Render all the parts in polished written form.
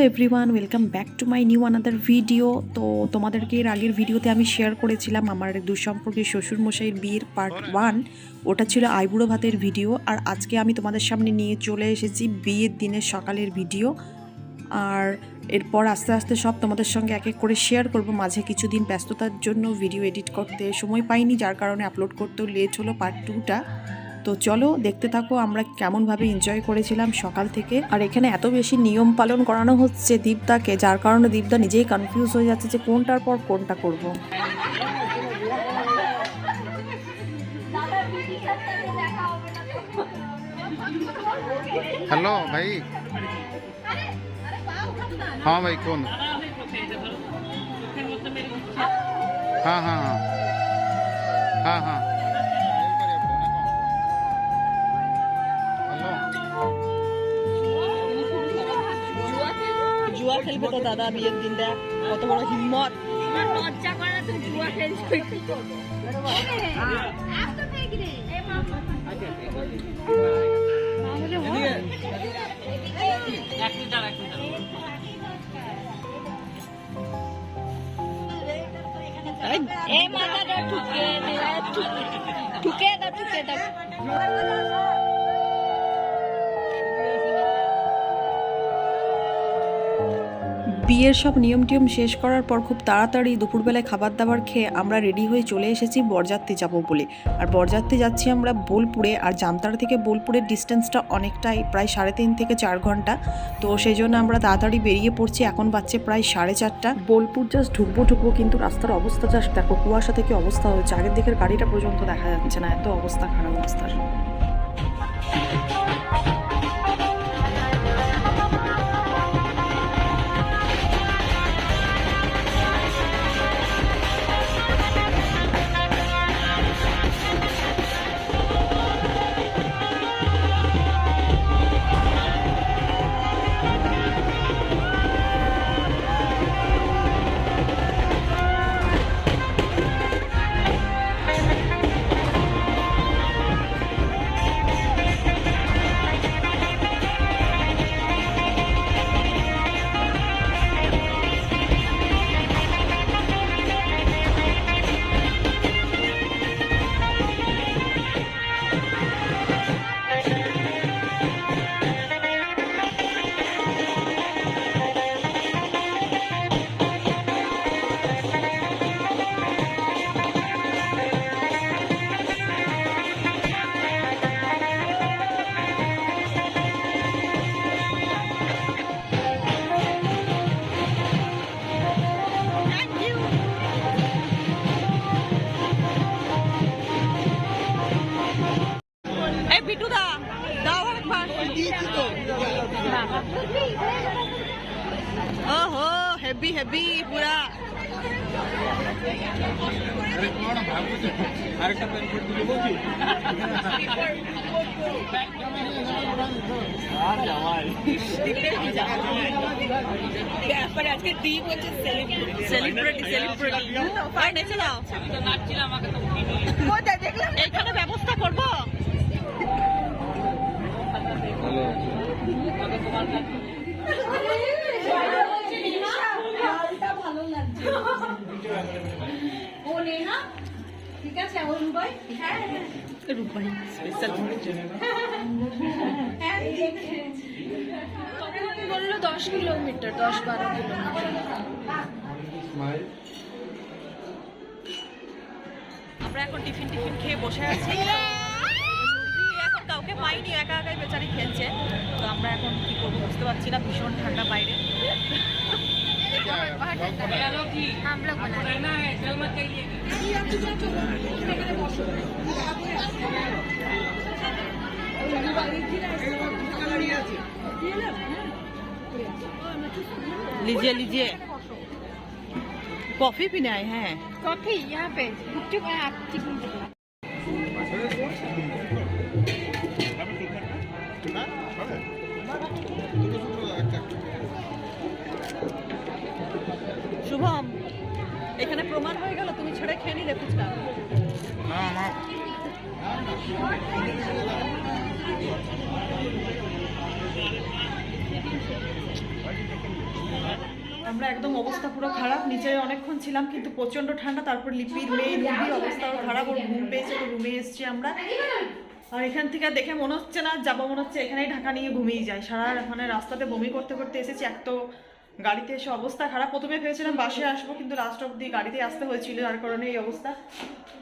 Everyone, welcome back to my new another video. তো তোমাদেরকে এর আগের ভিডিওতে আমি শেয়ার করেছিলাম আমার দুঃসম্পর্কের শ্বশুরমশাইয়ের বিয়ের পার্ট 1। ওটা ছিল আইবুড়ো ভাতের ভিডিও। আর আজকে আমি তোমাদের সামনে নিয়ে চলে এসেছি বিয়ের দিনের সকালের ভিডিও। আর এরপর আস্তে আস্তে সব তোমাদের সঙ্গে এক এক করে শেয়ার করব। মাঝে কিছুদিন ব্যস্ততার জন্য ভিডিও এডিট করতে সময় পাইনি, যার কারণে আপলোড করতেও লেট হলো পার্ট 2টা। তো চলো দেখতে থাকো আমরা কেমনভাবে এনজয় করেছিলাম সকাল থেকে। আর এখানে এত বেশি নিয়ম পালন করানো হচ্ছে দীপদাকে, যার কারণে দীপদা নিজেই কনফিউজ হয়ে যাচ্ছে যে কোনটার পর কোনটা করব। हेलो भाई। हाँ भाई कौन? हाँ हाँ हाँ हाँ हाँ জুয়া খেলবে তো দাদা বিয়ের দিনটা, কত বড় হিম্মত। লজ্জা করে না, তুমি জুয়া খেলছো। এই মাথাটা ঠুকে দাও। বিয়ের সব নিয়ম টিয়ম শেষ করার পর খুব তাড়াতাড়ি দুপুরবেলায় খাবার দাবার খেয়ে আমরা রেডি হয়ে চলে এসেছি বরযাত্রী যাবো বলে। আর বরযাত্রী যাচ্ছি আমরা বোলপুরে। আর জামতারা থেকে বোলপুরের ডিস্টেন্সটা অনেকটাই, প্রায় 3.5 থেকে 4 ঘন্টা। তো সেই জন্য আমরা তাড়াতাড়ি বেরিয়ে পড়ছি। এখন বাজছে প্রায় 4:30। বোলপুর জাস্ট ঢুকবো কিন্তু রাস্তার অবস্থা জাস্ট দেখো, কুয়াশা থেকে অবস্থা হচ্ছে, আগের দিকের গাড়িটা পর্যন্ত দেখা যাচ্ছে না, এত অবস্থা খারাপ রাস্তার। ओहो हेवी हेवी पूरा এখানে ব্যবস্থা করবো। ঠিক আছে, ওই রুবাই স্পেশাল বললো 10 কিলোমিটার, 10-12 কিলোমিটার। আমরা এখন টিফিন খেয়ে বসে আছি। এখন কাউকে পাইনি, একা একাই বেচারি খেলছে। তো আমরা এখন কি করবো বুঝতে পারছি না, ভীষণ ঠান্ডা বাইরে। लीजिए कॉफी पीने आए हैं। कॉफी यहाँ पे गुपचुप है, आप শুভম, এখানে প্রমাণ হয়ে গেল তুমি ছেড়ে খেয়ে নিলে ফুচকা। আমরা একদম অবস্থা পুরো খারাপ, নিচে অনেকক্ষণ ছিলাম কিন্তু প্রচণ্ড ঠান্ডা। তারপর লিপির মেয়ে রুবির অবস্থাও খারাপ, ওর ঘুম পেয়েছে, তো রুমে এসেছি আমরা। আর এখান থেকে দেখে মনে হচ্ছে না যাবো, মনে হচ্ছে এখানেই ঢাকা নিয়ে ঘুমিয়ে যায়। সারা মানে রাস্তাতে বমি করতে করতে এসেছি। এক তো গাড়িতে এসে অবস্থা খারাপ, প্রথমে ভেবেছিলাম বাসে আসবো কিন্তু লাস্ট অব্দি গাড়িতে আসতে হয়েছিল, যার কারণে এই অবস্থা।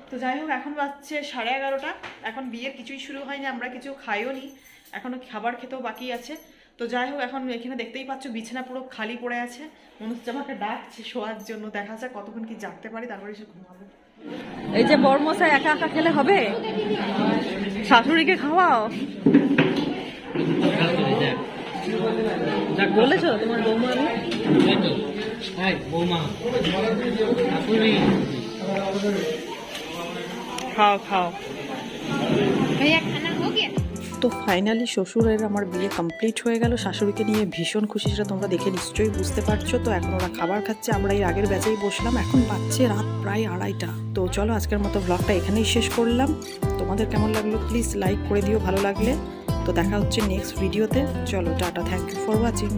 তো যাই হোক, এখন বাজছে 11:30। এখন বিয়ের কিছুই শুরু হয়নি, আমরা কিছু খাইও নি, এখনও খাবার খেতেও বাকি আছে। তো যাই হোক, এখন এখানে দেখতেই পাচ্ছ বিছানা পুরো খালি পড়ে আছে, মনে হচ্ছে আমাকে ডাকছে শোয়ার জন্য। দেখা যাক কতক্ষণ কি জাগতে পারি, তারপরে এসে ঘুমাবো। এই যে বড়মশাই একা একা খেলে হবে, শাশুড়িকে খাওয়াও। বলেছো তোমার বৌমা? খাও খাও। भैया खाना हो गया? তো ফাইনালি শ্বশুরের আমার বিয়ে কমপ্লিট হয়ে গেল। শাশুড়িকে নিয়ে ভীষণ খুশি, সেটা তোমরা দেখে নিশ্চয়ই বুঝতে পারছো। তো এখন ওরা খাবার খাচ্ছে, আমরা এই আগের ব্যাচেই বসলাম। এখন বাজছে রাত প্রায় 2:30। তো চলো আজকের মতো ব্লগটা এখানেই শেষ করলাম। তোমাদের কেমন লাগলো প্লিজ লাইক করে দিও ভালো লাগলে। তো দেখা হচ্ছে নেক্সট ভিডিওতে। চলো tata, thank you for watching.